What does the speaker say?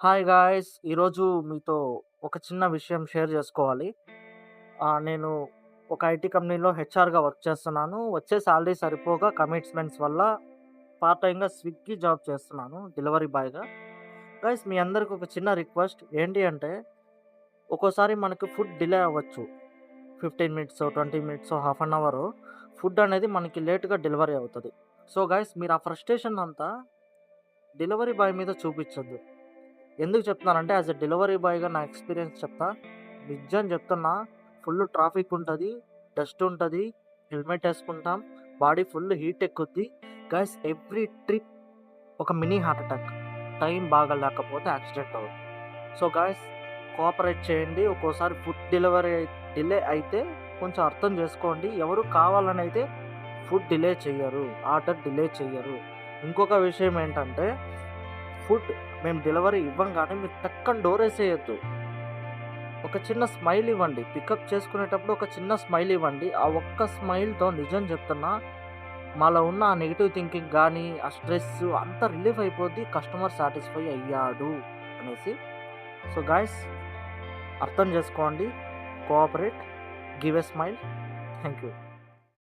Hi guys! ఈరోజు మీతో ఒక చిన్న విషయం షేర్ జేసుకోవాలి. నేను ఒక ఐటీ కంపెనీలో హెచ్ఆర్‌గా వర్క్ చేస్తున్నాను. వచ్చే సాలరీ సరిపోక కమిట్మెంట్స్ వల్ల పార్ట్ టైమ్‌గా స్విగ్గీ జాబ్ చేస్తున్నాను డెలివరీ బాయ్‌గా. గైస్ మీ అందరికి ఒక చిన్న రిక్వెస్ట్ ఏంటి అంటే, ఒక్కోసారి మనకు ఫుడ్ డిలే అవ్వచ్చు. 15 మినిట్సో, 20 మినిట్సో, హాఫ్ అన్ అవరో ఫుడ్ అనేది మనకి లేట్‌గా డెలివరీ అవుతది. సో గైస్ మీరు ఆ ఫ్రస్ట్రేషన్ అంతా డెలివరీ బాయ్ మీద చూపిచ్చొద్దు. ఎందుకు చెప్తున్నానంటే యాస్ ఎ డెలివరీ బాయ్‌గా నా ఎక్స్‌పీరియన్స్ చెప్తా. నిజం చెప్తున్నా ఫుల్ ట్రాఫిక్ ఉంటది. డస్ట్ ఉంటది. హెల్మెట్ ఏసుకుంటాం. బాడీ ఫుల్ హీట్ ఎక్కుద్ది. గైస్ ఎవ్రీ ట్రిప్ ఒక మినీ హార్ట్ అటాక్. టైం బాగా లేకపోతే యాక్సిడెంట్ అవుద్ది. సో గైస్ కోఆపరేట్ చేయండి. ఒక్కోసారి ఫుడ్ డెలివరీ డిలే అయితే కొంచెం అర్థం చేసుకోండి. ఎవరు కావాలనైతే ఫుడ్ డిలే చెయ్యరు. ఆర్డర్ డిలే చెయ్యరు. ఇంకొక విషయం ఏంటంటే ఫుడ్ మేము డెలివరీ ఇవ్వంగానే మీరు టక్కన డోరేసేయొద్దు. ఒక చిన్న స్మైల్ ఇవ్వండి. పికప్ చేసుకునేటప్పుడు ఒక చిన్న స్మైల్ ఇవ్వండి. ఆ ఒక్క స్మైల్‌తో నిజం చెప్తున్నా మాలో ఉన్న ఆ నెగెటివ్ థింకింగ్ గానీ, ఆ స్ట్రెస్ అంతా రిలీఫ్ అయిపోద్ది. కస్టమర్ సాటిస్ఫై అయ్యాడు అనేసి. సో గైస్ అర్థం చేసుకోండి. Cooperate. Give a smile. Thank you.